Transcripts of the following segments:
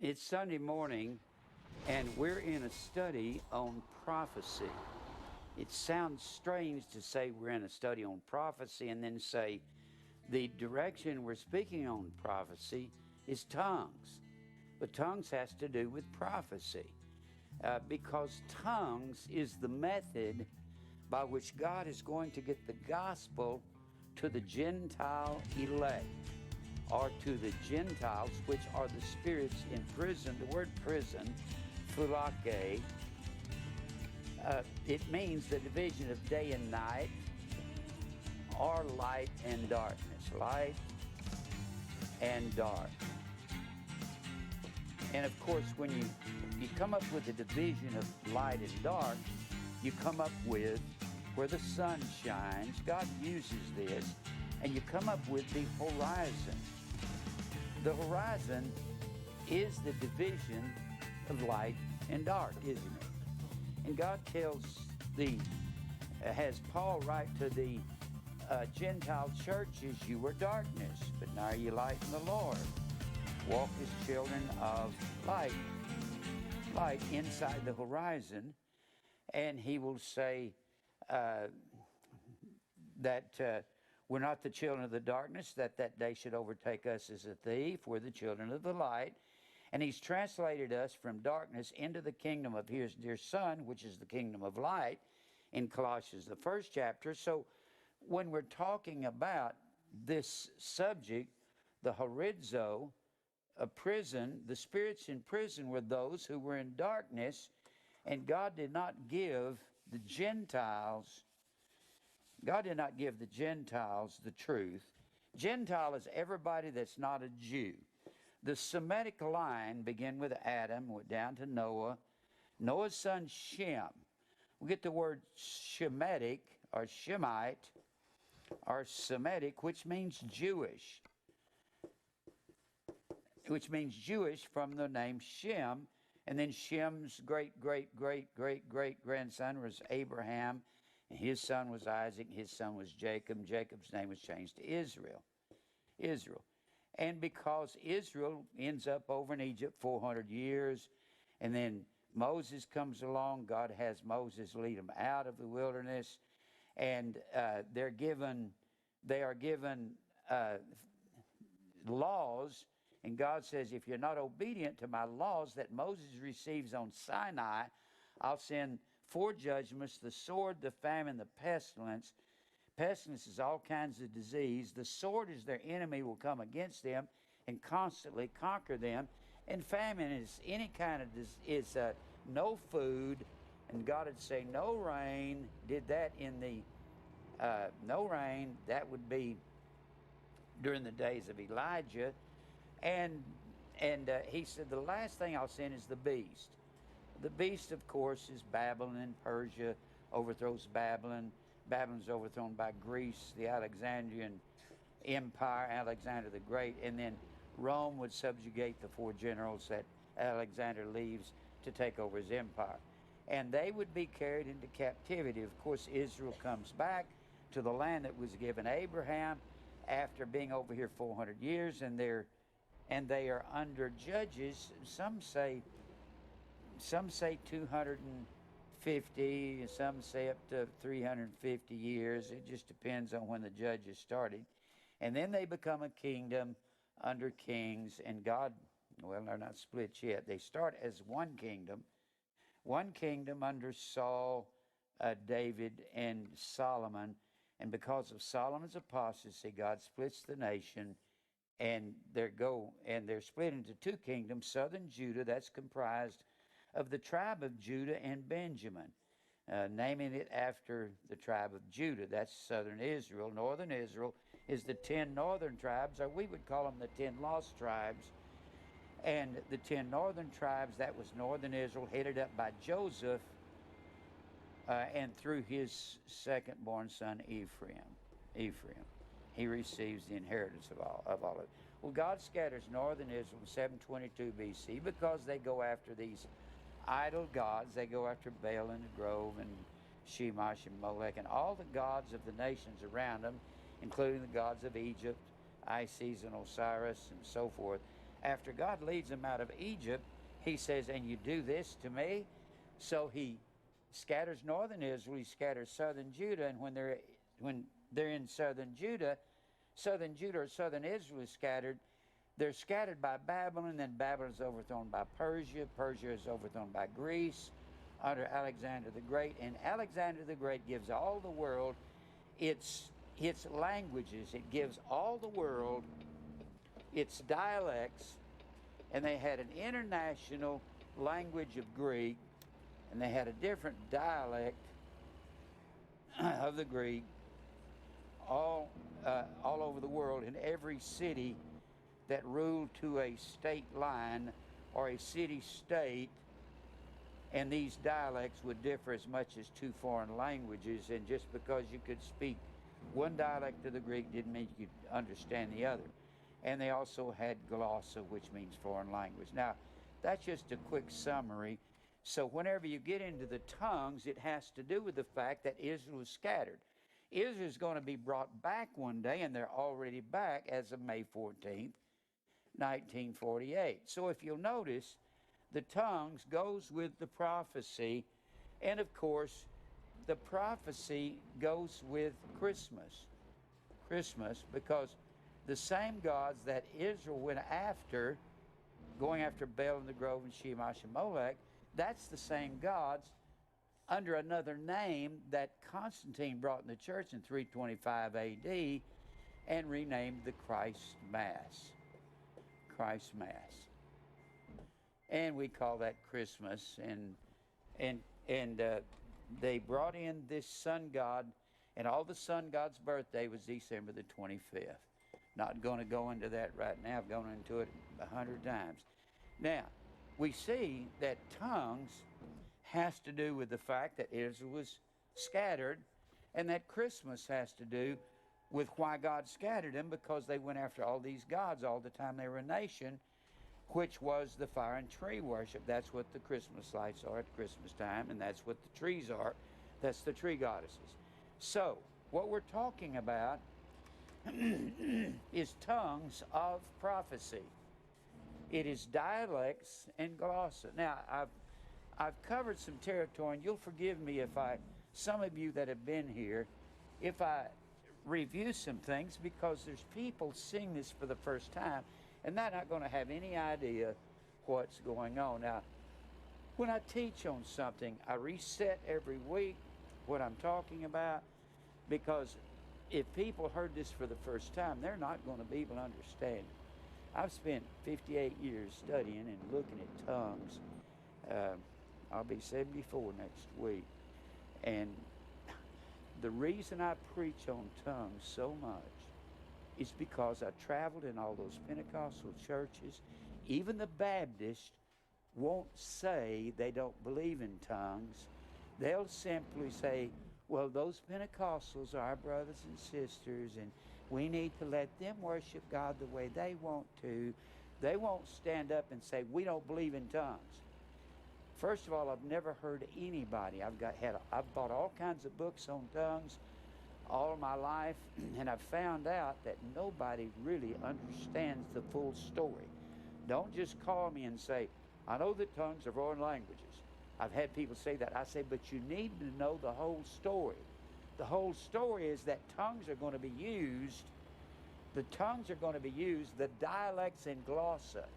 It's Sunday morning, and we're in a study on prophecy. It sounds strange to say we're in a study on prophecy and then say the direction we're speaking on prophecy is tongues. But tongues has to do with prophecy because tongues is the method by which God is going to get the gospel to the Gentile elect, or to the Gentiles, which are the spirits in prison. The word prison, phulake, it means the division of day and night, or light and darkness. Light and dark. And of course, when you come up with the division of light and dark, you come up with where the sun shines. God uses this, and you come up with the horizon. The horizon is the division of light and dark, isn't it? And God has Paul write to the Gentile churches, you were darkness, but now you light in the Lord. Walk as children of light inside the horizon. And he will say that we're not the children of the darkness, that day should overtake us as a thief. We're the children of the light. And he's translated us from darkness into the kingdom of his dear Son, which is the kingdom of light, in Colossians, the first chapter. So when we're talking about this subject, the horizo, a prison, the spirits in prison were those who were in darkness, and God did not give the Gentiles the truth. Gentile is everybody that's not a Jew. The Semitic line began with Adam, went down to Noah. Noah's son Shem. We get the word Shemitic or Shemite or Semitic, which means Jewish. Which means Jewish from the name Shem. And then Shem's great-great-great-great-great-grandson was Abraham. And his son was Isaac. His son was Jacob. Jacob's name was changed to Israel. And because Israel ends up over in Egypt 400 years, and then Moses comes along, God has Moses lead them out of the wilderness, and they are given laws, and God says, if you're not obedient to my laws that Moses receives on Sinai, I'll send 4 judgments: the sword, the famine, the pestilence. Pestilence is all kinds of disease. The sword is their enemy, will come against them and constantly conquer them. And famine is any kind of no food, and God would say no rain. Did that in the no rain. That would be during the days of Elijah, and he said the last thing I'll send is the beast. The beast, of course, is Babylon, and Persia overthrows Babylon. Babylon's overthrown by Greece, the Alexandrian Empire, Alexander the Great, and then Rome would subjugate the 4 generals that Alexander leaves to take over his empire. And they would be carried into captivity. Of course, Israel comes back to the land that was given Abraham after being over here 400 years, and they are under judges. Some say 250, some say up to 350 years. It just depends on when the judges started. And then they become a kingdom under kings, and God, well, they're not split yet. They start as one kingdom under Saul, David, and Solomon. And because of Solomon's apostasy, God splits the nation, and they're split into 2 kingdoms. Southern Judah, that's comprised of the tribe of Judah and Benjamin, naming it after the tribe of Judah. That's southern Israel. Northern Israel is the 10 northern tribes, or we would call them the 10 lost tribes. And the 10 northern tribes, that was northern Israel, headed up by Joseph, and through his second-born son Ephraim. He receives the inheritance of all of it. Well, God scatters northern Israel in 722 BC because they go after these idol gods. They go after Baal in the grove and Shemash and Molech and all the gods of the nations around them, including the gods of Egypt, Isis and Osiris and so forth. After God leads them out of Egypt, he says, and you do this to me? So he scatters northern Israel, he scatters southern Judah, and when they're in southern Judah or southern Israel is scattered, they're scattered by Babylon, then Babylon is overthrown by Persia, Persia is overthrown by Greece under Alexander the Great, and Alexander the Great gives all the world its languages. It gives all the world its dialects, and they had an international language of Greek, and they had a different dialect of the Greek all over the world, in every city that ruled to a state line or a city-state, and these dialects would differ as much as two foreign languages, and just because you could speak one dialect of the Greek didn't mean you could understand the other. And they also had glossa, which means foreign language. Now, that's just a quick summary. So whenever you get into the tongues, it has to do with the fact that Israel is scattered. Israel is going to be brought back one day, and they're already back as of May 14th, 1948. So if you'll notice, the tongues goes with the prophecy, and of course, the prophecy goes with Christmas. Because the same gods that Israel went after, going after Baal in the Grove and Shemash and Molech, that's the same gods under another name that Constantine brought in the church in 325 AD and renamed the Christ Mass. And we call that Christmas. And they brought in this sun god, and all the sun god's birthday was December the 25th. Not going to go into that right now. I've gone into it 100 times. Now, we see that tongues has to do with the fact that Israel was scattered, and that Christmas has to do with why God scattered them, because they went after all these gods all the time they were a nation, which was the fire and tree worship. That's what the Christmas lights are at Christmas time, and that's what the trees are. That's the tree goddesses. So, what we're talking about is tongues of prophecy. It is dialects and glossa. Now, I've covered some territory, and you'll forgive me if some of you that have been here, if I review some things, because there's people seeing this for the first time, and they're not going to have any idea what's going on. Now, when I teach on something, I reset every week what I'm talking about, because if people heard this for the first time, they're not going to be able to understand it. I've spent 58 years studying and looking at tongues. I'll be 74 next week. And the reason I preach on tongues so much is because I traveled in all those Pentecostal churches. Even the Baptists won't say they don't believe in tongues. They'll simply say, well, those Pentecostals are our brothers and sisters, and we need to let them worship God the way they want to. They won't stand up and say, we don't believe in tongues. First of all, I've never heard anybody. I've bought all kinds of books on tongues all of my life, and I've found out that nobody really understands the full story. Don't just call me and say, I know that tongues are foreign languages. I've had people say that. I say, but you need to know the whole story. The whole story is that tongues are going to be used. The tongues are going to be used, the dialects and glossa.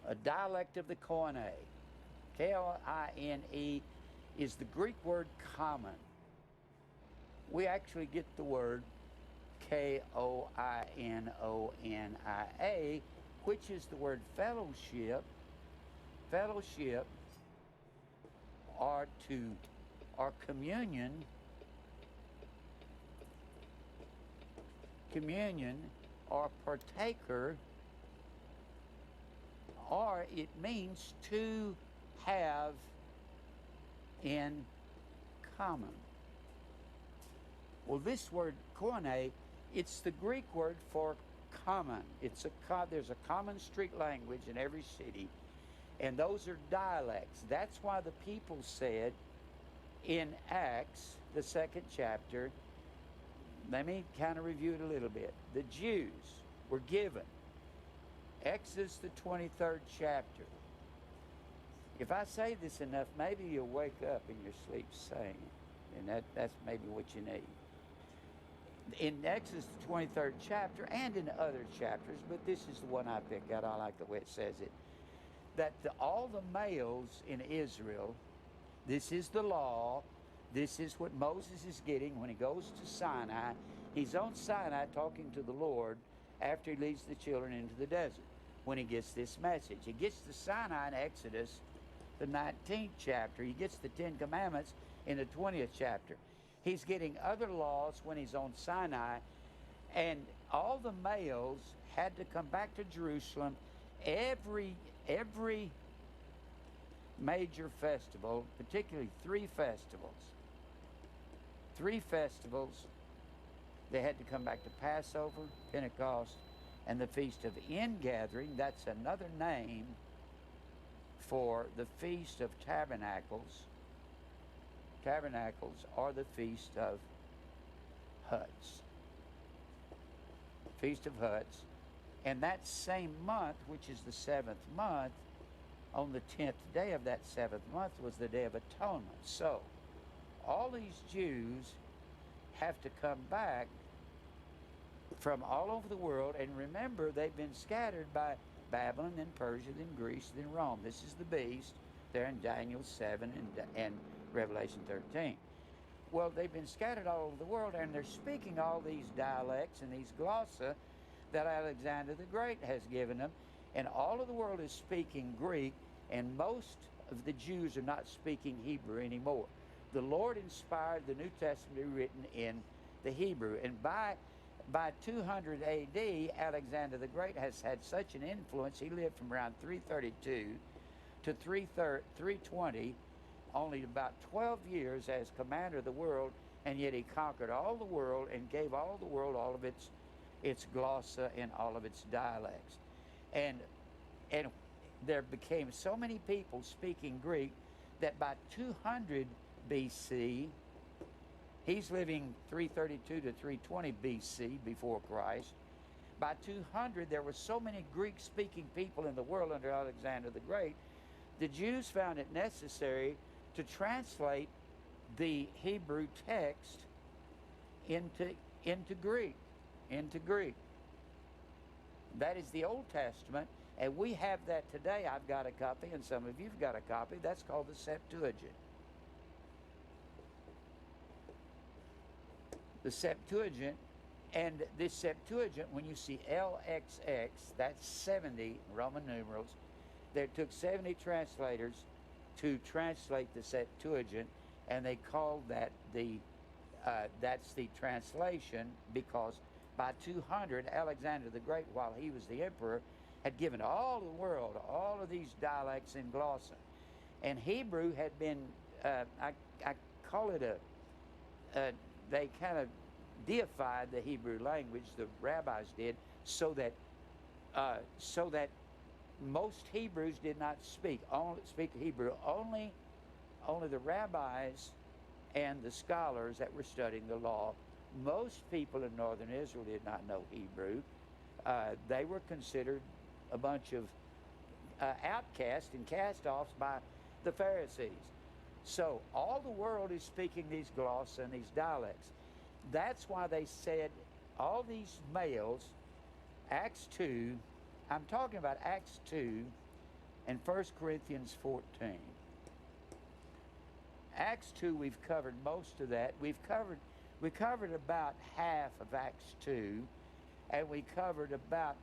A dialect of the Koine, K-O-I-N-E, is the Greek word common. We actually get the word K-O-I-N-O-N-I-A, which is the word fellowship. Fellowship or communion. Communion or partaker, or it means to have in common. Well, this word koine, it's the Greek word for common. There's a common street language in every city, and those are dialects. That's why the people said in Acts, the 2nd chapter, let me kind of review it a little bit. The Jews were given Exodus, the 23rd chapter. If I say this enough, maybe you'll wake up in your sleep saying it. And that's maybe what you need. In Exodus, the 23rd chapter, and in other chapters, but this is the one I pick out. I like the way it says it. That all the males in Israel, this is the law, this is what Moses is getting when he goes to Sinai. He's on Sinai talking to the Lord after he leads the children into the desert when he gets this message. He gets to Sinai in Exodus, the 19th chapter. He gets the 10 Commandments in the 20th chapter. He's getting other laws when he's on Sinai, and all the males had to come back to Jerusalem every major festival, particularly three festivals. They had to come back to Passover, Pentecost, and the Feast of Ingathering. That's another name for the Feast of Tabernacles. Tabernacles are the Feast of Huts. Feast of Huts. And that same month, which is the 7th month, on the 10th day of that 7th month was the Day of Atonement. So, all these Jews have to come back from all over the world, and remember, they've been scattered by Babylon, then Persia, then Greece, then Rome. This is the beast there in Daniel 7 and Revelation 13. Well, they've been scattered all over the world, and they're speaking all these dialects and these glossa that Alexander the Great has given them, and all of the world is speaking Greek, and most of the Jews are not speaking Hebrew anymore. The Lord inspired the New Testament to be written in the Hebrew, and by 200 A.D., Alexander the Great has had such an influence. He lived from around 332 to 320, only about 12 years as commander of the world, and yet he conquered all the world and gave all the world all of its glossa and all of its dialects. And there became so many people speaking Greek that by 200 BC, he's living 332 to 320 BC before Christ. By 200, there were so many Greek-speaking people in the world under Alexander the Great, the Jews found it necessary to translate the Hebrew text into Greek. That is the Old Testament, and we have that today. I've got a copy, and some of you've got a copy. That's called the Septuagint. The Septuagint, and this Septuagint, when you see LXX, that's 70 Roman numerals. There took 70 translators to translate the Septuagint, and they called that that's the translation, because by 200, Alexander the Great, while he was the emperor, had given all the world all of these dialects and glossa. And Hebrew had been, I call it they kind of deified the Hebrew language, the rabbis did, so that most Hebrews did not speak Hebrew. Only the rabbis and the scholars that were studying the law. Most people in northern Israel did not know Hebrew. They were considered a bunch of outcasts and cast-offs by the Pharisees. So all the world is speaking these gloss and these dialects. That's why they said all these males, Acts 2, I'm talking about Acts 2 and 1 Corinthians 14. Acts 2, we've covered most of that. We covered about half of Acts 2, and we covered about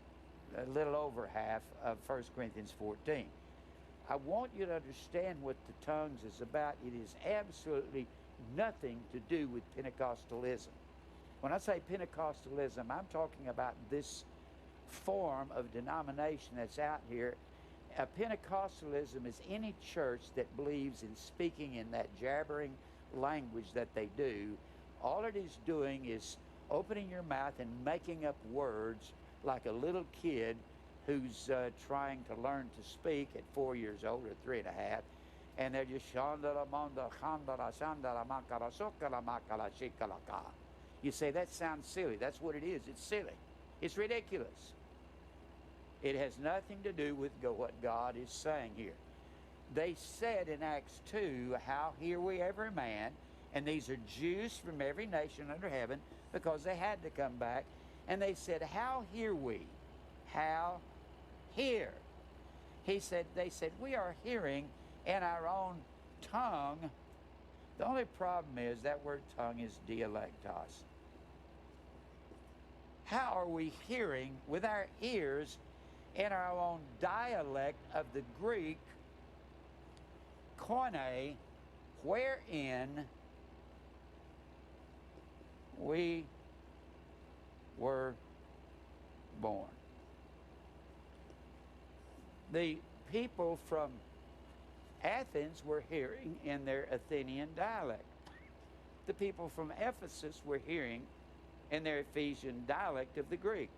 a little over half of 1 Corinthians 14. I want you to understand what the tongues is about. It is absolutely nothing to do with Pentecostalism. When I say Pentecostalism, I'm talking about this form of denomination that's out here. Pentecostalism is any church that believes in speaking in that jabbering language that they do. All it is doing is opening your mouth and making up words like a little kid who's trying to learn to speak at 4 years old or 3 and a half, and they're just you say, that sounds silly. That's what it is. It's silly. It's ridiculous. It has nothing to do with what God is saying here. They said in Acts 2, how hear we every man, and these are Jews from every nation under heaven, because they had to come back, and they said, how hear we? How hear? They said, we are hearing in our own tongue. The only problem is that word tongue is dialectos. How are we hearing with our ears in our own dialect of the Greek, koine, wherein we were born? The people from Athens were hearing in their Athenian dialect. The people from Ephesus were hearing in their Ephesian dialect of the Greek.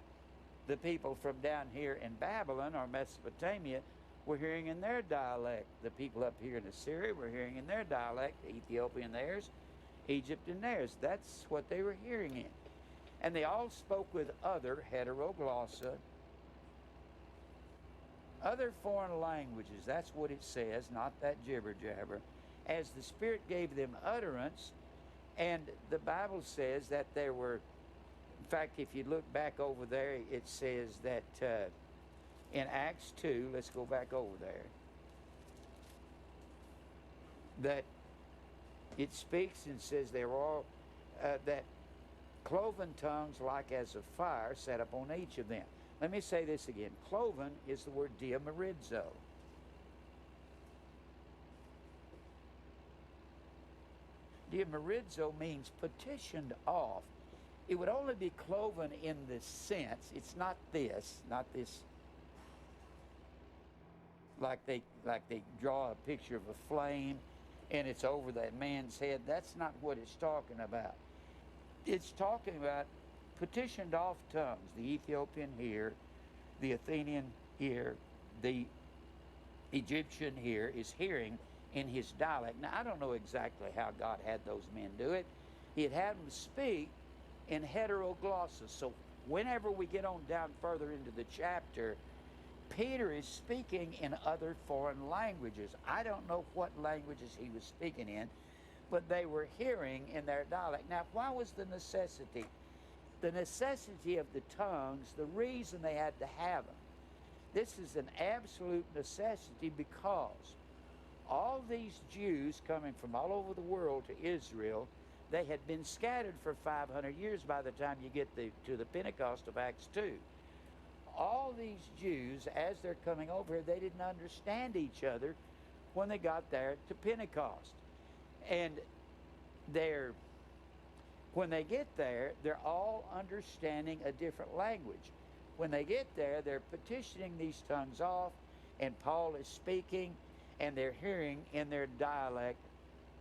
The people from down here in Babylon or Mesopotamia were hearing in their dialect. The people up here in Assyria were hearing in their dialect, Ethiopia in theirs, Egypt in theirs. That's what they were hearing in. And they all spoke with other heteroglossa, other foreign languages. That's what it says, not that jibber-jabber. As the Spirit gave them utterance, and the Bible says that there were, in fact, if you look back over there, it says that in Acts 2, let's go back over there, that it speaks and says they were all, that cloven tongues like as of fire sat upon each of them. Let me say this again. Cloven is the word diamarizo. Diamarizo means petitioned off. It would only be cloven in the sense, it's not this, like they draw a picture of a flame and it's over that man's head. That's not what it's talking about. It's talking about petitioned off tongues. The Ethiopian here, the Athenian here, the Egyptian here is hearing in his dialect. Now, I don't know exactly how God had those men do it. He'd had them speak in heteroglossus. So whenever we get on down further into the chapter, Peter is speaking in other foreign languages. I don't know what languages he was speaking in, but they were hearing in their dialect. Now, why was the necessity? The necessity of the tongues, the reason they had to have them. This is an absolute necessity because all these Jews coming from all over the world to Israel, they had been scattered for 500 years by the time you get to the Pentecost of Acts 2. All these Jews, as they're coming over here, they didn't understand each other when they got there to Pentecost. And when they get there, they're all understanding a different language. When they get there, they're petitioning these tongues off, and Paul is speaking, and they're hearing in their dialect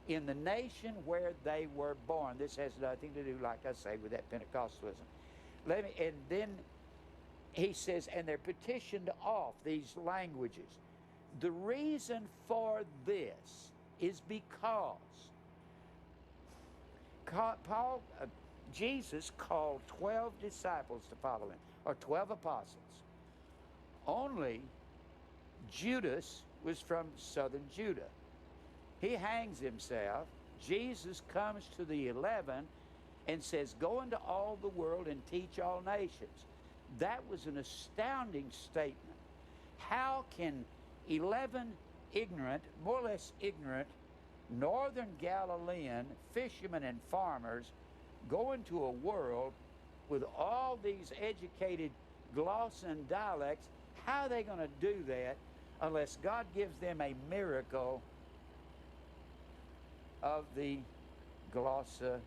in the nation where they were born. This has nothing to do, like I say, with that Pentecostalism. And then he says, and they're petitioned off these languages. The reason for this is because Jesus called 12 disciples to follow him, or 12 apostles. Only Judas was from southern Judah. He hangs himself. Jesus comes to the 11 and says, go into all the world and teach all nations. That was an astounding statement. How can 11 ignorant, more or less ignorant, northern Galilean fishermen and farmers go into a world with all these educated gloss and dialects? How are they going to do that unless God gives them a miracle of the glossa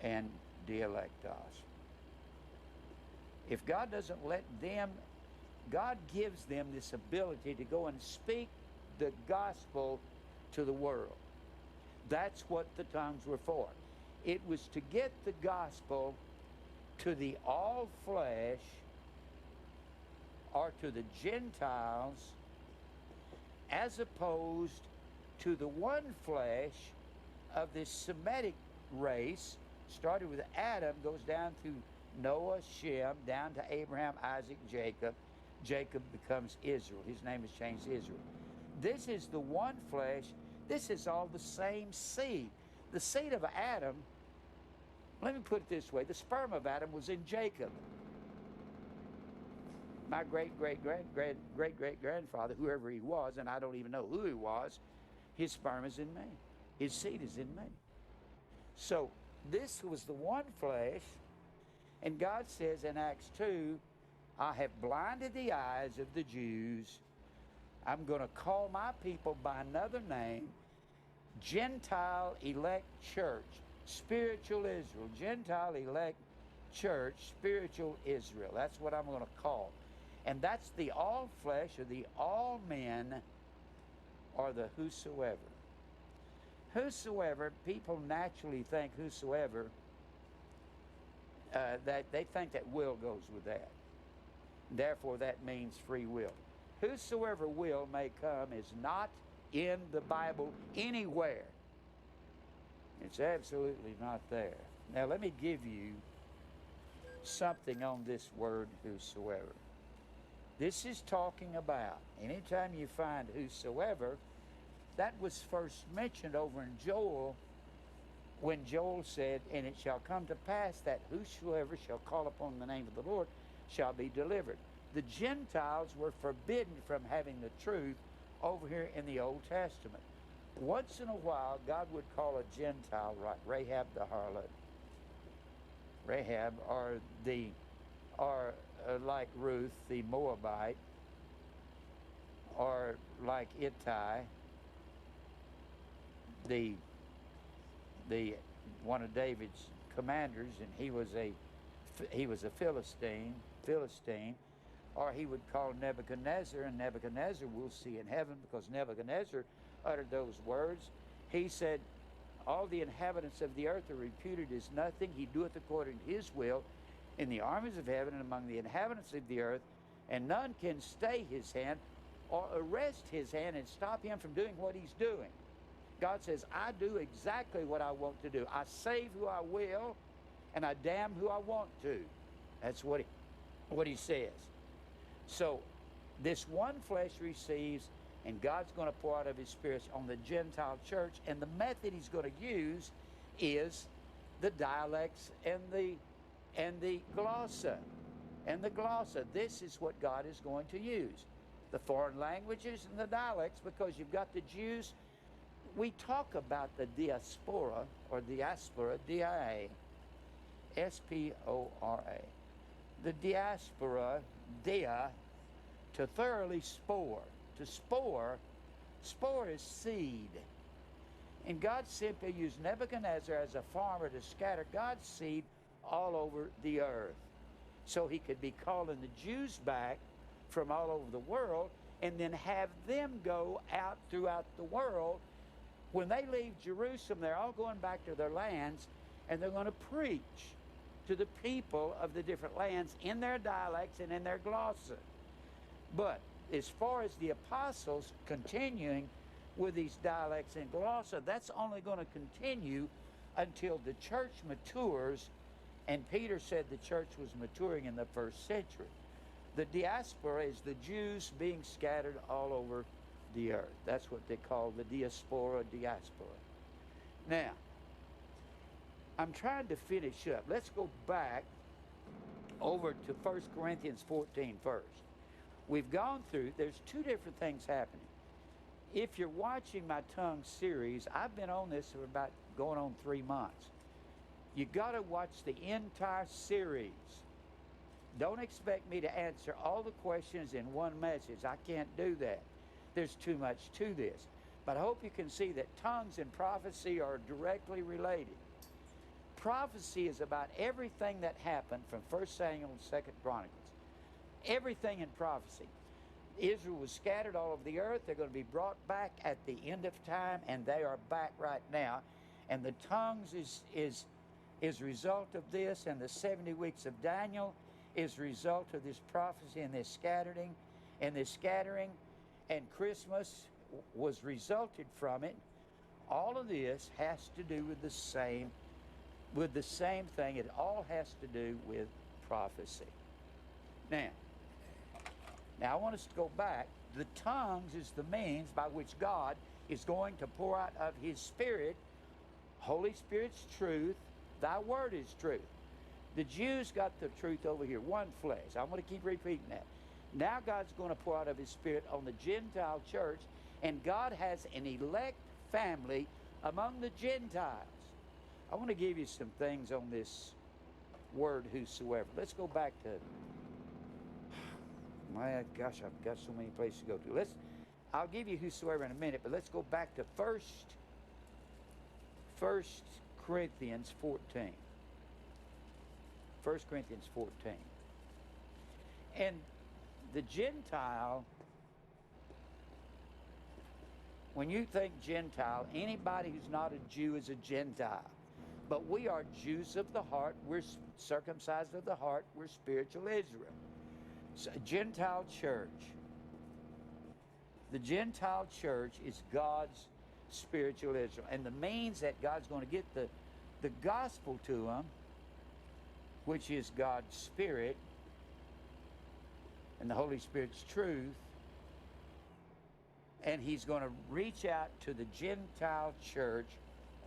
and dialectos? If God doesn't let them, God gives them this ability to go and speak the gospel to the world. That's what the tongues were for. It was to get the gospel to the all flesh, or to the Gentiles, as opposed to the one flesh of this Semitic race, started with Adam, goes down through Noah, Shem, down to Abraham, Isaac, Jacob. Jacob becomes Israel. His name is changed to Israel. This is the one flesh. This is all the same seed. The seed of Adam, let me put it this way, the sperm of Adam was in Jacob. My great-great-great-great-great-great-grandfather, whoever he was, and I don't even know who he was, his sperm is in me. His seed is in me. So this was the one flesh, and God says in Acts 2, I have blinded the eyes of the Jews. I'm going to call my people by another name, Gentile elect church, spiritual Israel. Gentile elect church, spiritual Israel. That's what I'm going to call. And that's the all flesh, or the all men, or the whosoever. Whosoever, people naturally think whosoever, that they think that will goes with that. Therefore, that means free will. Whosoever will may come is not in the Bible anywhere. It's absolutely not there. Now, let me give you something on this word whosoever. This is talking about, anytime you find whosoever, that was first mentioned over in Joel, when Joel said, and it shall come to pass that whosoever shall call upon the name of the Lord shall be delivered. The Gentiles were forbidden from having the truth over here in the Old Testament. Once in a while, God would call a Gentile, like Rahab the harlot, Rahab, or like Ruth the Moabite, or like Ittai, the one of David's commanders, and he was a Philistine, or he would call Nebuchadnezzar, and Nebuchadnezzar we'll see in heaven, because Nebuchadnezzar uttered those words. He said, all the inhabitants of the earth are reputed as nothing. He doeth according to his will in the armies of heaven and among the inhabitants of the earth, and none can stay his hand or arrest his hand and stop him from doing what he's doing. God says, I do exactly what I want to do. I save who I will, and I damn who I want to. That's what he says. So this one flesh receives, and God's going to pour out of his Spirit on the Gentile church, and the method he's going to use is the dialects and the glossa. And the glossa, this is what God is going to use. The foreign languages and the dialects, because you've got the Jews. We talk about the diaspora, or diaspora, D-I-A, S-P-O-R-A. The diaspora, dia, to thoroughly spore. To spore is seed. And God simply used Nebuchadnezzar as a farmer to scatter God's seed all over the earth. So he could be calling the Jews back from all over the world, and then have them go out throughout the world. When they leave Jerusalem, they're all going back to their lands, and they're going to preach to the people of the different lands in their dialects and in their glossa. But as far as the apostles continuing with these dialects and glossa, that's only going to continue until the church matures, and Peter said the church was maturing in the first century. The diaspora is the Jews being scattered all over the earth. That's what they call the diaspora. Now, I'm trying to finish up. Let's go back over to 1 Corinthians 14 first. We've gone through, there's two different things happening. If you're watching my tongue series, I've been on this for about going on 3 months. You got to watch the entire series. Don't expect me to answer all the questions in one message. I can't do that. There's too much to this. But I hope you can see that tongues and prophecy are directly related. Prophecy is about everything that happened from 1 Samuel and 2 Chronicles. Everything in prophecy. Israel was scattered all over the earth. They're going to be brought back at the end of time, and they are back right now. And the tongues is a result of this, and the 70 weeks of Daniel is a result of this prophecy and this scattering, and Christmas was resulted from it. All of this has to do with the same thing. It all has to do with prophecy. Now I want us to go back. The tongues is the means by which God is going to pour out of His Spirit. Holy Spirit's truth. Thy word is truth. The Jews got the truth over here, one flesh. I'm going to keep repeating that. Now God's going to pour out of His Spirit on the Gentile church, and God has an elect family among the Gentiles. I want to give you some things on this word whosoever. Let's go back to, my gosh, I've got so many places to go to. I'll give you whosoever in a minute, but let's go back to First Corinthians 14. 1 Corinthians 14. And the Gentile, when you think Gentile, anybody who's not a Jew is a Gentile. But we are Jews of the heart. We're circumcised of the heart. We're spiritual Israel. So, Gentile church. The Gentile church is God's spiritual Israel. And the means that God's going to get the gospel to them, which is God's Spirit and the Holy Spirit's truth, and He's going to reach out to the Gentile church,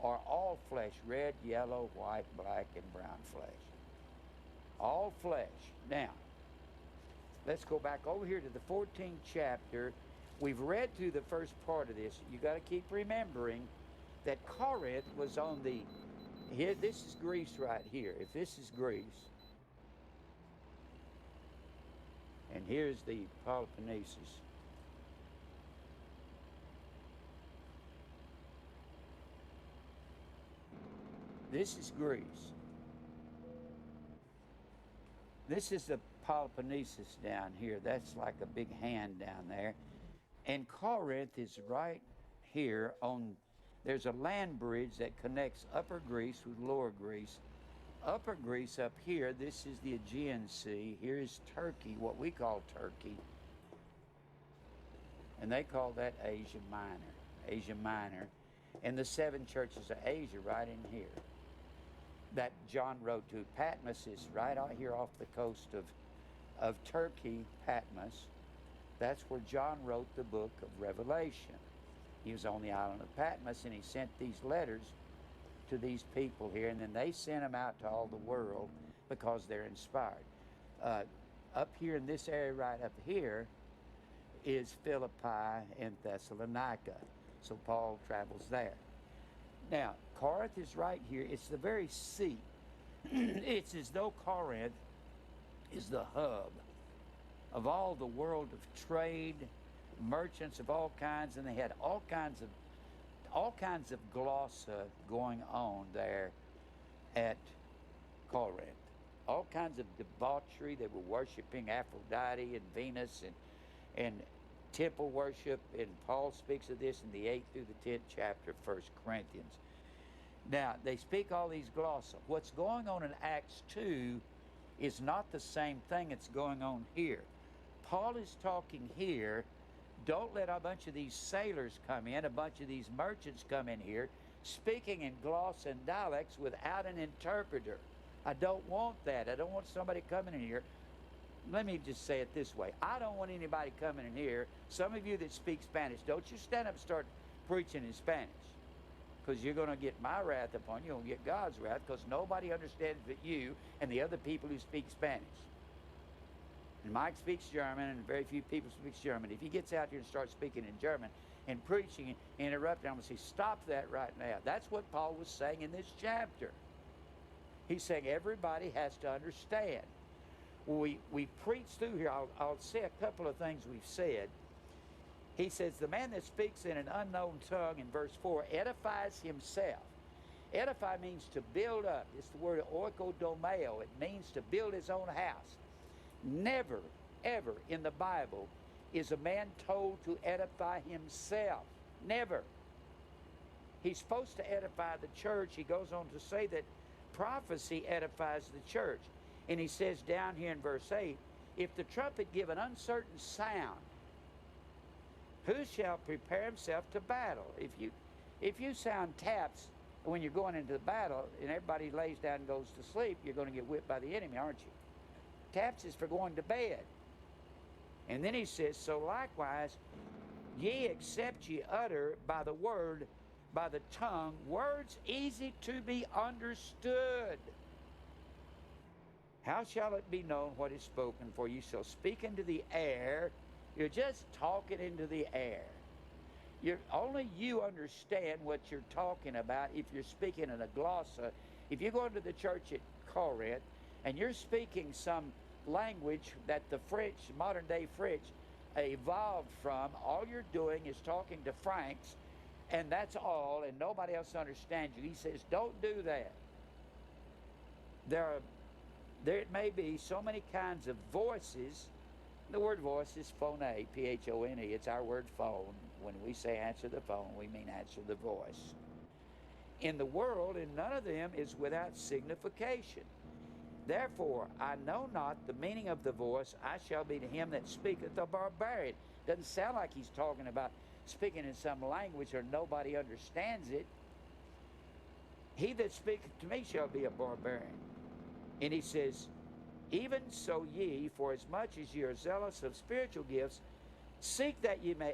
or all flesh, red, yellow, white, black, and brown flesh. All flesh. Now, let's go back over here to the 14th chapter. We've read through the first part of this. You got to keep remembering that Corinth was on the, here, this is Greece right here. If this is Greece, and here's the Peloponnesus. This is Greece. This is the Peloponnesus down here. That's like a big hand down there. And Corinth is right here on, there's a land bridge that connects Upper Greece with Lower Greece. Upper Greece up here, this is the Aegean Sea. Here is Turkey, what we call Turkey. And they call that Asia Minor. Asia Minor. And the 7 churches of Asia right in here that John wrote to. Patmos is right out here off the coast of Turkey, Patmos. That's where John wrote the book of Revelation. He was on the island of Patmos, and he sent these letters to these people here, and then they sent them out to all the world because they're inspired. Up here in this area right up here is Philippi and Thessalonica. So Paul travels there. Now, Corinth is right here. It's the very seat. It's as though Corinth is the hub of all the world of trade, merchants of all kinds, and they had all kinds of glossa going on there at Corinth. All kinds of debauchery. They were worshiping Aphrodite and Venus and temple worship, and Paul speaks of this in the 8th through the 10th chapter of 1 Corinthians. Now, they speak all these glossa. What's going on in Acts 2 is not the same thing that's going on here. Paul is talking here, don't let a bunch of these sailors come in, a bunch of these merchants come in here, speaking in gloss and dialects without an interpreter. I don't want that. I don't want somebody coming in here. Let me just say it this way. I don't want anybody coming in here. Some of you that speak Spanish, don't you stand up and start preaching in Spanish, because you're going to get my wrath upon you. You're going to get God's wrath, because nobody understands but you and the other people who speak Spanish. And Mike speaks German, and very few people speak German. If he gets out here and starts speaking in German and preaching and interrupting, I'm going to say, stop that right now. That's what Paul was saying in this chapter. He's saying everybody has to understand. We preach through here. I'll say a couple of things we've said. He says, the man that speaks in an unknown tongue, in verse 4, edifies himself. Edify means to build up. It's the word oikodomeo. It means to build his own house. Never, ever in the Bible is a man told to edify himself. Never. He's supposed to edify the church. He goes on to say that prophecy edifies the church. And he says down here in verse 8, if the trumpet give an uncertain sound, who shall prepare himself to battle? If you sound taps when you're going into the battle and everybody lays down and goes to sleep, you're going to get whipped by the enemy, aren't you? taps is for going to bed. And then he says, so likewise, ye except ye utter by the word, by the tongue, words easy to be understood. How shall it be known what is spoken? For you shall speak into the air. You're just talking into the air. Only you understand what you're talking about if you're speaking in a glossa. If you go into the church at Corinth and you're speaking some language that the French, modern day French, evolved from, all you're doing is talking to Franks, and that's all, and nobody else understands you. He says, don't do that. There may be so many kinds of voices. The word voice is phone, P-H-O-N-E. It's our word phone. When we say answer the phone, we mean answer the voice. In the world, and none of them is without signification. Therefore, I know not the meaning of the voice. I shall be to him that speaketh a barbarian. Doesn't sound like he's talking about speaking in some language or nobody understands it. He that speaketh to me shall be a barbarian. And he says, even so ye, for as much as ye are zealous of spiritual gifts, seek that ye may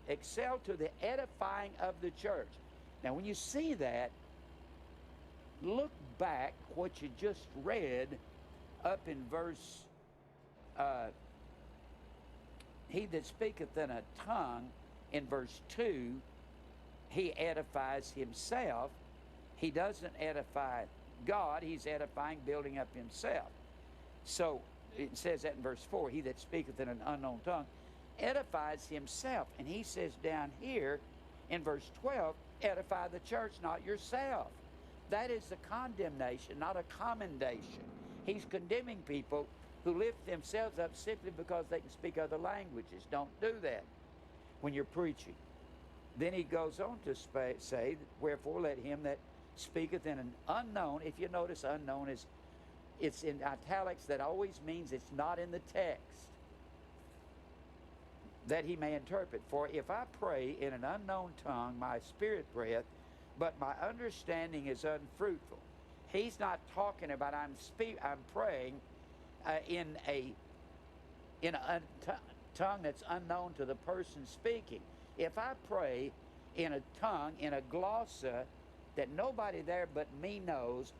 excel to the edifying of the church. Now, when you see that, look back what you just read up in verse, he that speaketh in a tongue, in verse 2, he edifies himself. He doesn't edify God. He's edifying, building up himself. So it says that in verse 4, he that speaketh in an unknown tongue edifies himself. And he says down here in verse 12, edify the church, not yourself. That is the condemnation, not a commendation. He's condemning people who lift themselves up simply because they can speak other languages. Don't do that when you're preaching. Then he goes on to say, wherefore let him that speaketh in an unknown, if you notice unknown is, it's in italics, that always means it's not in the text, that he may interpret. For if I pray in an unknown tongue, my spirit prayeth, but my understanding is unfruitful. He's not talking about I'm praying in a tongue that's unknown to the person speaking. If I pray in a tongue, in a glossa, that nobody there but me knows,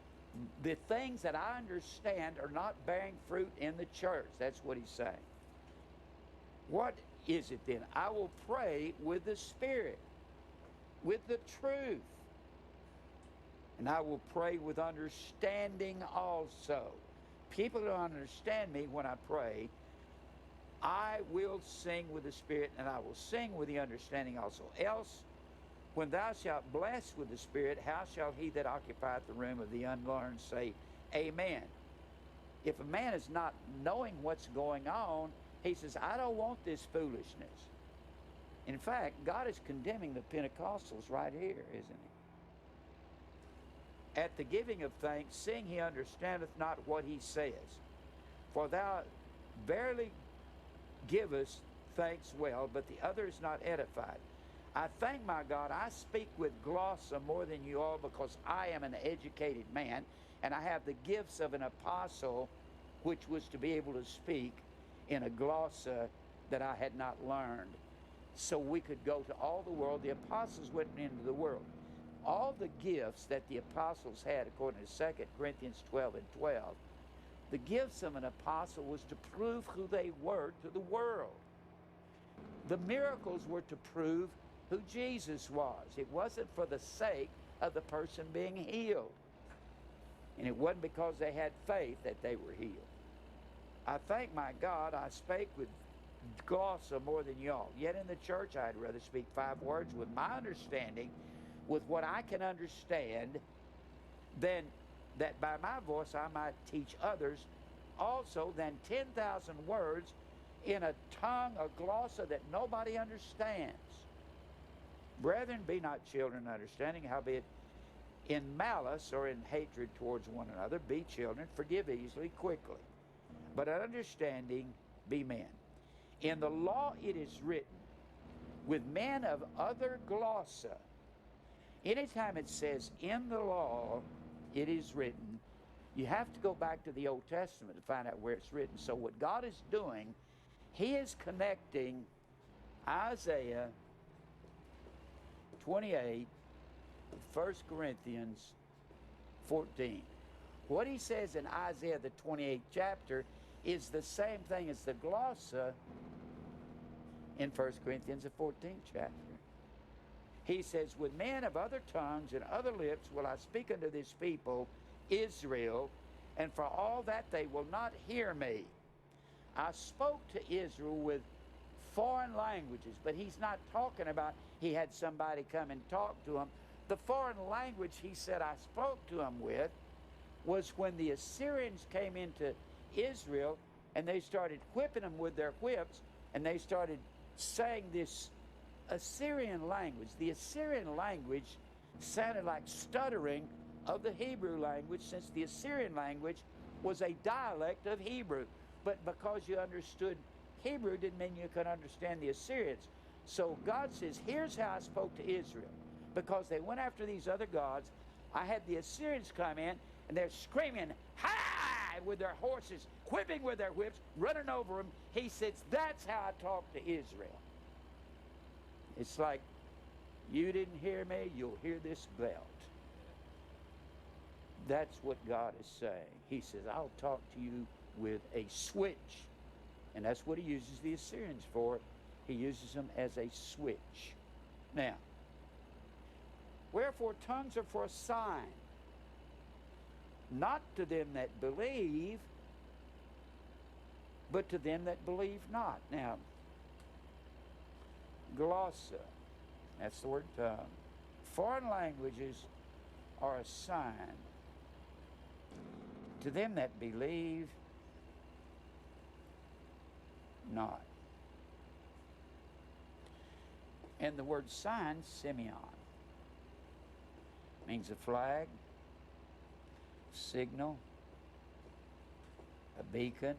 the things that I understand are not bearing fruit in the church. That's what he's saying. What is it then? I will pray with the Spirit, with the truth. And I will pray with understanding also. People don't understand me when I pray. I will sing with the Spirit, and I will sing with the understanding also. Else, when thou shalt bless with the Spirit, how shall he that occupieth the room of the unlearned say, Amen? If a man is not knowing what's going on, he says, I don't want this foolishness. In fact, God is condemning the Pentecostals right here, isn't he? At the giving of thanks, seeing he understandeth not what he says. For thou verily givest thanks well, but the other is not edified. I thank my God, I speak with glossa more than you all, because I am an educated man, and I have the gifts of an apostle, which was to be able to speak in a glossa that I had not learned. So we could go to all the world. The apostles went into the world. All the gifts that the apostles had, according to 2 Corinthians 12 and 12, the gifts of an apostle was to prove who they were to the world. The miracles were to prove who Jesus was. It wasn't for the sake of the person being healed. And it wasn't because they had faith that they were healed. I thank my God I spake with glossa more than y'all. Yet in the church I'd rather speak 5 words with my understanding, with what I can understand, than that by my voice I might teach others also, than 10,000 words in a tongue, a glossa that nobody understands. Brethren, be not children understanding, howbeit in malice or in hatred towards one another, be children, forgive easily, quickly. But understanding, be men. In the law it is written, with men of other glossa. Anytime it says in the law it is written, You have to go back to the Old Testament to find out where it's written. So what God is doing, He is connecting Isaiah 28 with 1 Corinthians 14. What he says in Isaiah the 28th chapter is the same thing as the glossa in 1 Corinthians the 14th chapter. He says, with men of other tongues and other lips will I speak unto this people, Israel, and for all that they will not hear me. I spoke to Israel with foreign languages, but he's not talking about he had somebody come and talk to him. The foreign language he said I spoke to him with was when the Assyrians came into Israel and they started whipping them with their whips, and they started saying this Assyrian language. The Assyrian language sounded like stuttering of the Hebrew language, since the Assyrian language was a dialect of Hebrew. But because you understood Hebrew didn't mean you could understand the Assyrians. So God says, here's how I spoke to Israel. Because they went after these other gods, I had the Assyrians come in, and they're screaming, "Hi!" with their horses, whipping with their whips, running over them. He says, that's how I talk to Israel. It's like, you didn't hear me, you'll hear this belt. That's what God is saying. He says, I'll talk to you with a switch. And that's what he uses the Assyrians for. He uses them as a switch. Now, wherefore tongues are for a sign, not to them that believe, but to them that believe not. Now, glossa, that's the word tongue. Foreign languages are a sign to them that believe not. And the word sign, Simeon, means a flag, signal, a beacon.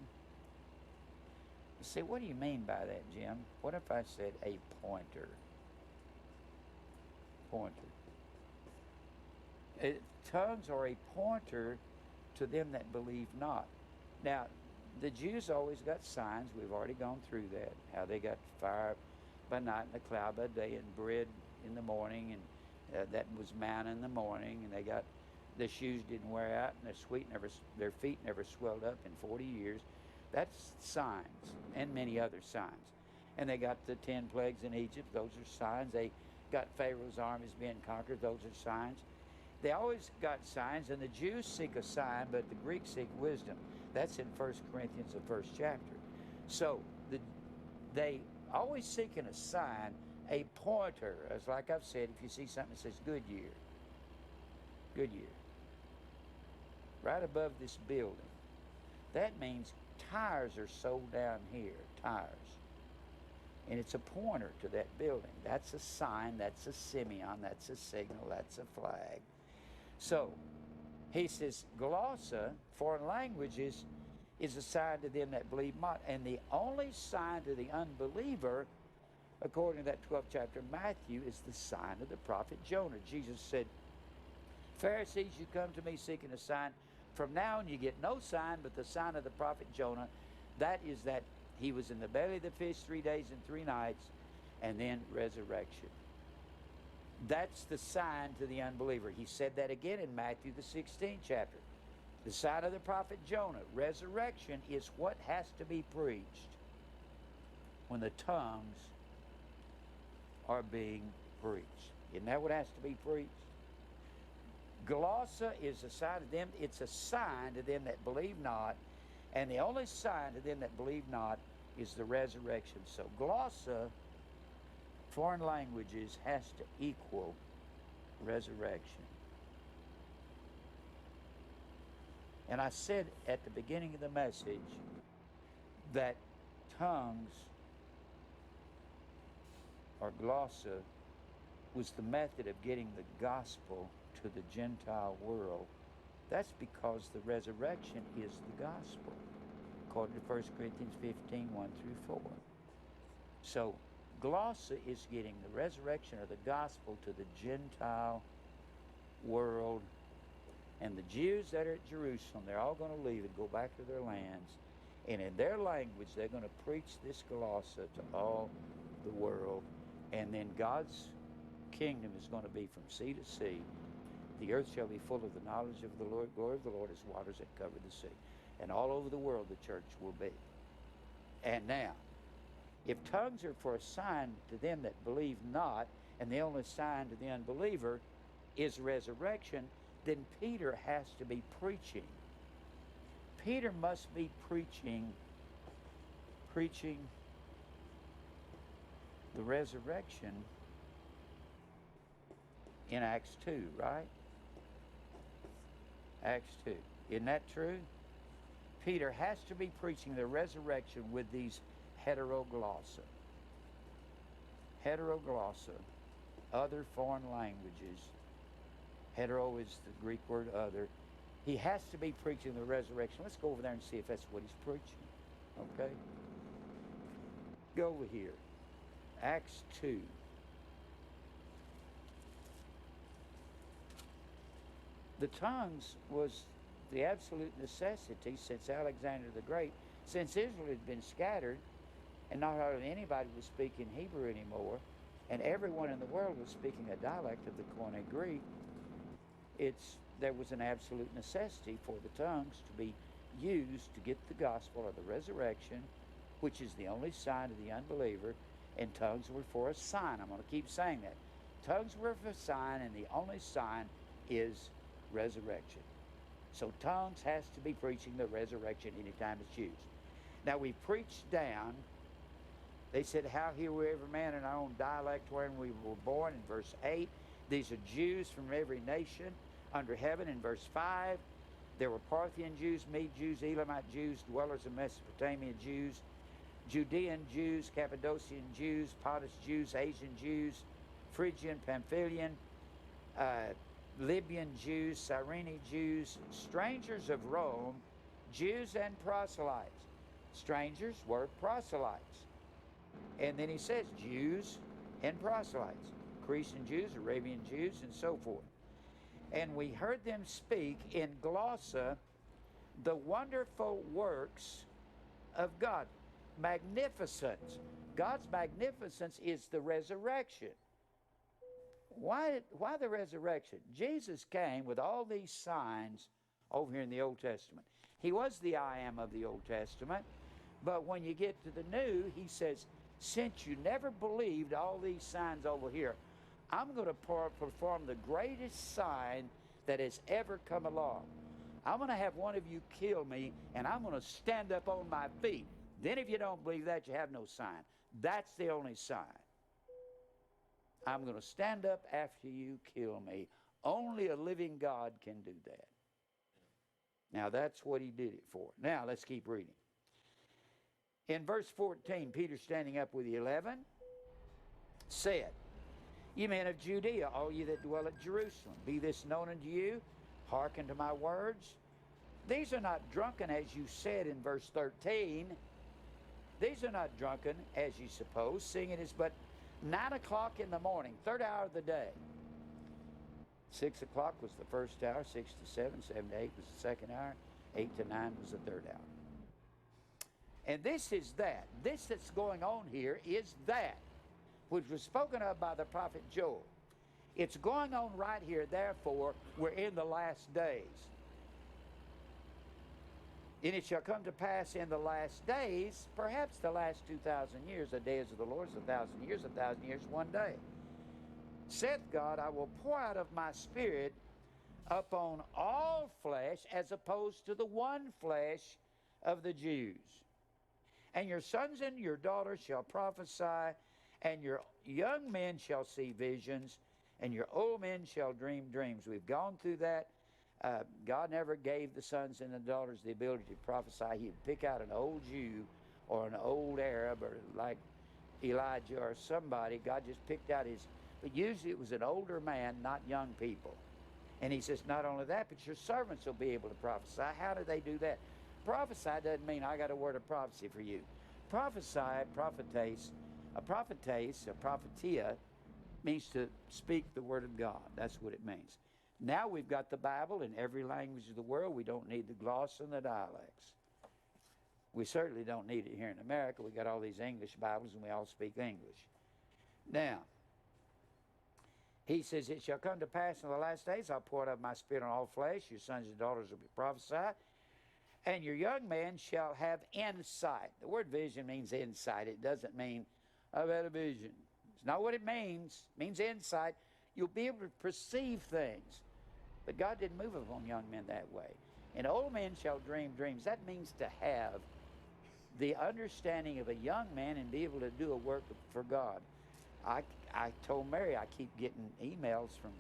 You say, what do you mean by that, Jim? What if I said a pointer? Pointer. Tongues are a pointer to them that believe not. Now, the Jews always got signs. We've already gone through that. How they got fire by night and a cloud by day and bread in the morning, and that was manna in the morning. And they got, the shoes didn't wear out, and their feet never swelled up in 40 years. That's signs, and many other signs. And they got the 10 plagues in Egypt. Those are signs. They got Pharaoh's armies being conquered. Those are signs. They always got signs, and the Jews seek a sign, but the Greeks seek wisdom. That's in 1 Corinthians, the first chapter. So they always seeking a sign, a pointer. As like I've said, if you see something that says Goodyear, right above this building, that means tires are sold down here, tires. And it's a pointer to that building. That's a sign, that's a Simeon, that's a signal, that's a flag. So, he says, glossa, foreign languages, is a sign to them that believe not. And the only sign to the unbeliever, according to that 12th chapter of Matthew, is the sign of the prophet Jonah. Jesus said, Pharisees, you come to me seeking a sign. From now on you get no sign but the sign of the prophet Jonah. That is that he was in the belly of the fish 3 days and 3 nights, and then resurrection. That's the sign to the unbeliever. He said that again in Matthew the 16th chapter. The sign of the prophet Jonah. Resurrection is what has to be preached when the tongues are being preached. Isn't that what has to be preached? Glossa is a sign to them. It's a sign to them that believe not. And the only sign to them that believe not is the resurrection. So glossa, foreign languages, has to equal resurrection. And I said at the beginning of the message that tongues, or glossa, was the method of getting the gospel to the Gentile world. That's because the resurrection is the gospel, according to 1 Corinthians 15, 1 through 4. So, glossa is getting the resurrection of the gospel to the Gentile world And the Jews that are at Jerusalem, they're all going to leave and go back to their lands. And in their language, they're going to preach this glossa to all the world. And then God's kingdom is going to be from sea to sea. The earth shall be full of the knowledge of the Lord, glory of the Lord as waters that cover the sea. And all over the world the church will be. And now, if tongues are for a sign to them that believe not, and the only sign to the unbeliever is resurrection, then Peter has to be preaching. Peter must be preaching the resurrection in Acts 2, right? Acts 2. Isn't that true? Peter has to be preaching the resurrection with these heteroglossa. Heteroglossa, other foreign languages. Hetero is the Greek word other. He has to be preaching the resurrection. Let's go over there and see if that's what he's preaching. Okay? Go over here. Acts 2. The tongues was the absolute necessity since Alexander the Great, since Israel had been scattered, and not hardly anybody was speaking Hebrew anymore, and everyone in the world was speaking a dialect of the Koine Greek. There was an absolute necessity for the tongues to be used to get the gospel of the resurrection, which is the only sign of the unbeliever, and tongues were for a sign. I'm going to keep saying that. Tongues were for a sign, and the only sign is resurrection. So tongues has to be preaching the resurrection anytime it's used. Now we preached down, they said, how hear we every man in our own dialect wherein we were born, in verse 8. These are Jews from every nation under heaven, in verse 5. There were Parthian Jews, Mede Jews, Elamite Jews, dwellers in Mesopotamia Jews, Judean Jews, Cappadocian Jews, Pontus Jews, Asian Jews, Phrygian, Pamphylian, Libyan Jews, Cyrene Jews, strangers of Rome, Jews and proselytes. Strangers were proselytes. And then he says Jews and proselytes. Cretan Jews, Arabian Jews, and so forth. And we heard them speak in glossa the wonderful works of God. Magnificence. God's magnificence is the resurrection. Why the resurrection? Jesus came with all these signs over here in the Old Testament. He was the I am of the Old Testament, but when you get to the New, he says, since you never believed all these signs over here, I'm going to perform the greatest sign that has ever come along. I'm going to have one of you kill me, and I'm going to stand up on my feet. Then if you don't believe that, you have no sign. That's the only sign. I'm going to stand up after you kill me. Only a living God can do that. Now, that's what he did it for. Now, let's keep reading. In verse 14, Peter, standing up with the 11, said, Ye men of Judea, all ye that dwell at Jerusalem, be this known unto you, hearken to my words. These are not drunken, as you said in verse 13. These are not drunken, as you suppose, seeing it is but 9 o'clock in the morning, third hour of the day. 6 o'clock was the first hour, 6 to 7, 7 to 8 was the second hour, 8 to 9 was the third hour. And this is that. This that's going on here is that, which was spoken of by the prophet Joel. It's going on right here, therefore, we're in the last days. And it shall come to pass in the last days, perhaps the last 2,000 years, the days of the Lord is 1,000 years, 1,000 years, one day. Saith God, I will pour out of my spirit upon all flesh, as opposed to the one flesh of the Jews. And your sons and your daughters shall prophesy, and your young men shall see visions, and your old men shall dream dreams. We've gone through that. God never gave the sons and the daughters the ability to prophesy. He'd pick out an old Jew or an old Arab, or like Elijah or somebody. God just picked out his, but usually it was an older man, not young people. And he says, not only that, but your servants will be able to prophesy. How do they do that? Prophesy doesn't mean I got a word of prophecy for you. Prophesy, prophetess, a prophetia, means to speak the word of God. That's what it means. Now we've got the Bible in every language of the world. We don't need the gloss and the dialects. We certainly don't need it here in America. We got all these English Bibles and we all speak English. Now, he says, it shall come to pass in the last days, I'll pour out of my spirit on all flesh. Your sons and daughters will be prophesied. And your young man shall have insight. The word vision means insight. It doesn't mean, I've had a vision. It's not what it means. It means insight. You'll be able to perceive things. But God didn't move upon young men that way. And old men shall dream dreams. That means to have the understanding of a young man and be able to do a work for God. I told Mary, I keep getting emails from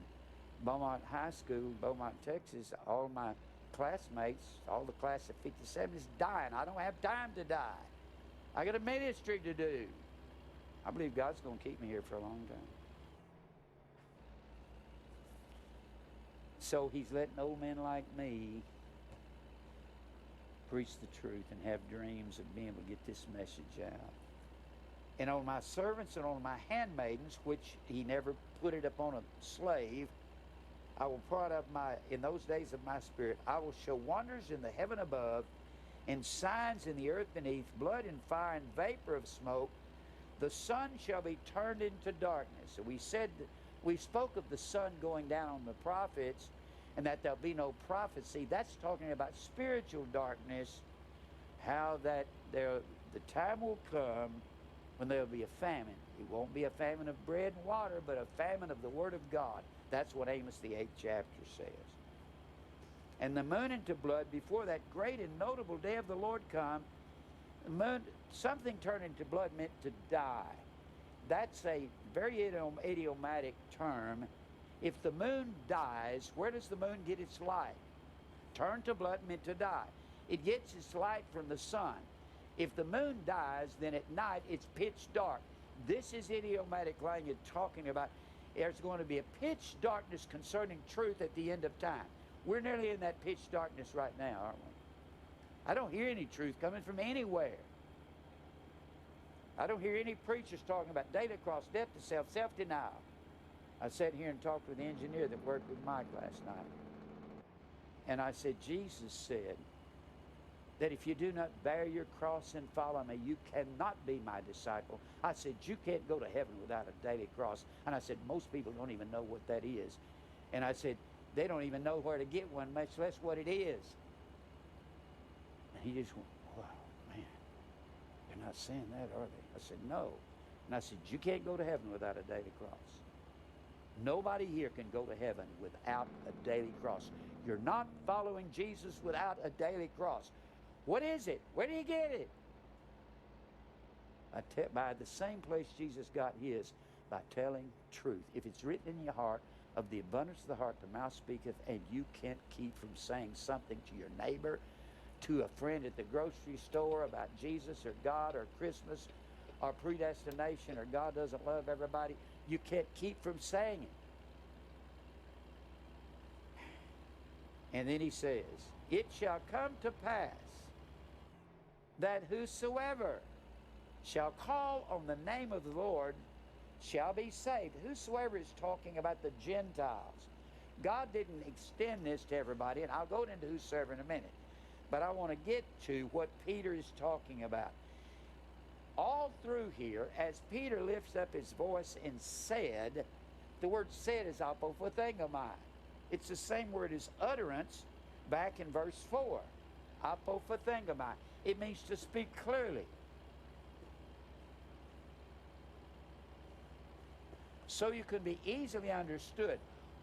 Beaumont High School, Beaumont, Texas. All my classmates, all the class of 57 is dying. I don't have time to die. I got a ministry to do. I believe God's going to keep me here for a long time. So he's letting old men like me preach the truth and have dreams of being able to get this message out. And on my servants and on my handmaidens, which he never put it upon a slave, I will pour out of in those days of my spirit, I will show wonders in the heaven above and signs in the earth beneath, blood and fire and vapor of smoke. The sun shall be turned into darkness. So we spoke of the sun going down on the prophets and that there'll be no prophecy. That's talking about spiritual darkness, how that the time will come when there'll be a famine. It won't be a famine of bread and water, but a famine of the Word of God. That's what Amos the 8th chapter says. And the moon into blood before that great and notable day of the Lord come. The moon, something turned into blood meant to die. That's a very idiomatic term. If the moon dies, where does the moon get its light? Turn to blood meant to die. It gets its light from the sun. If the moon dies, then at night it's pitch dark. This is idiomatic language talking about there's going to be a pitch darkness concerning truth at the end of time. We're nearly in that pitch darkness right now, aren't we? I don't hear any truth coming from anywhere. I don't hear any preachers talking about daily cross, death to self, self-denial. I sat here and talked with the engineer that worked with Mike last night. And I said, Jesus said that if you do not bear your cross and follow me, you cannot be my disciple. I said, you can't go to heaven without a daily cross. And I said, most people don't even know what that is. And I said, they don't even know where to get one, much less what it is. And he just went, wow, man, they're not saying that, are they? I said, no. And I said, you can't go to heaven without a daily cross. Nobody here can go to heaven without a daily cross. You're not following Jesus without a daily cross. What is it? Where do you get it? By the same place Jesus got his, by telling truth. If it's written in your heart, of the abundance of the heart the mouth speaketh, and you can't keep from saying something to your neighbor, to a friend at the grocery store about Jesus or God or Christmas or predestination or God doesn't love everybody, you can't keep from saying it. And then he says, it shall come to pass that whosoever shall call on the name of the Lord shall be saved. Whosoever is talking about the Gentiles. God didn't extend this to everybody, and I'll go into whosoever in a minute. But I want to get to what Peter is talking about. All through here, as Peter lifts up his voice and said, the word said is apophthegomai. It's the same word as utterance back in verse 4. Apophthegomai. It means to speak clearly. So you can be easily understood.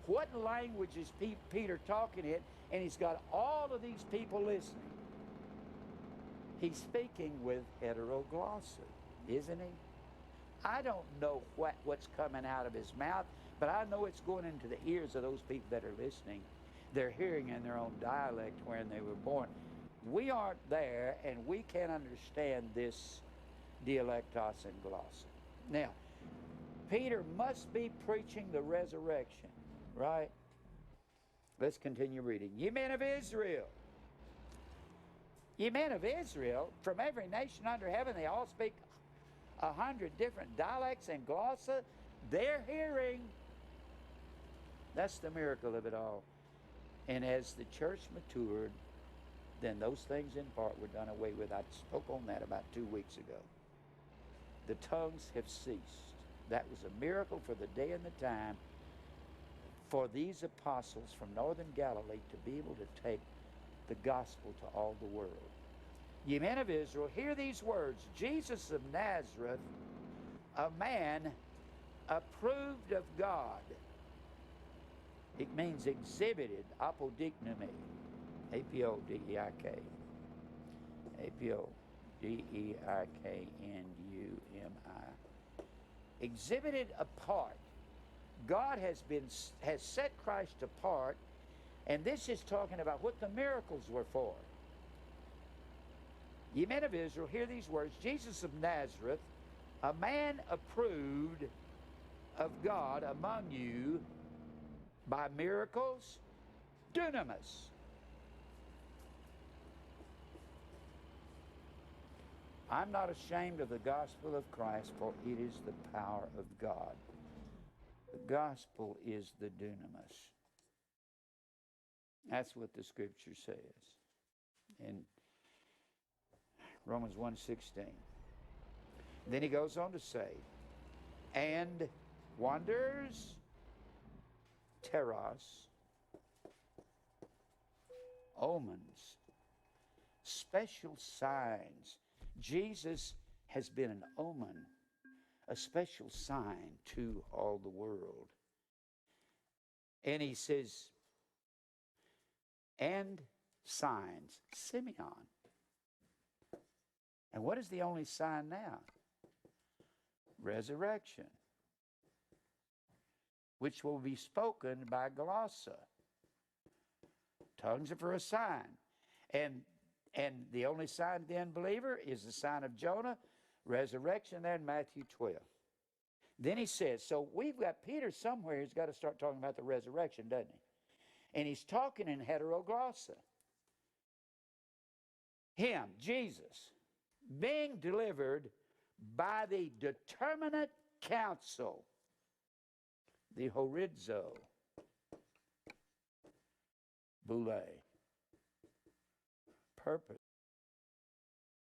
What language is Peter talking in? And he's got all of these people listening. He's speaking with heteroglossa, isn't he? I don't know what's coming out of his mouth, but I know it's going into the ears of those people that are listening. They're hearing in their own dialect when they were born. We aren't there, and we can't understand this dialectos and glossa. Now, Peter must be preaching the resurrection, right? Let's continue reading. Ye men of Israel. Ye men of Israel, from every nation under heaven, they all speak 100 different dialects and glossa. They're hearing. That's the miracle of it all. And as the church matured, then those things in part were done away with. I spoke on that about 2 weeks ago. The tongues have ceased. That was a miracle for the day and the time for these apostles from northern Galilee to be able to take the gospel to all the world. Ye men of Israel, hear these words. Jesus of Nazareth, a man approved of God. It means exhibited, apodiknumi, A-P-O-D-E-I-K. A-P-O-D-E-I-K-N-U-M-I. Exhibited apart. God has set Christ apart, and this is talking about what the miracles were for. Ye men of Israel, hear these words. Jesus of Nazareth, a man approved of God among you by miracles, dunamis. I'm not ashamed of the gospel of Christ, for it is the power of God. The gospel is the dunamis. That's what the scripture says in Romans 1:16. Then he goes on to say, and wonders, teros, omens, special signs. Jesus has been an omen, a special sign to all the world. And he says, and signs, Simeon. And what is the only sign now? Resurrection, which will be spoken by glossa. Tongues are for a sign. And the only sign then, believer, is the sign of Jonah, resurrection there in Matthew 12. Then he says, so we've got Peter somewhere who's got to start talking about the resurrection, doesn't he? And he's talking in heteroglossa. Him, Jesus, being delivered by the determinate counsel, the horizo, boule, purpose.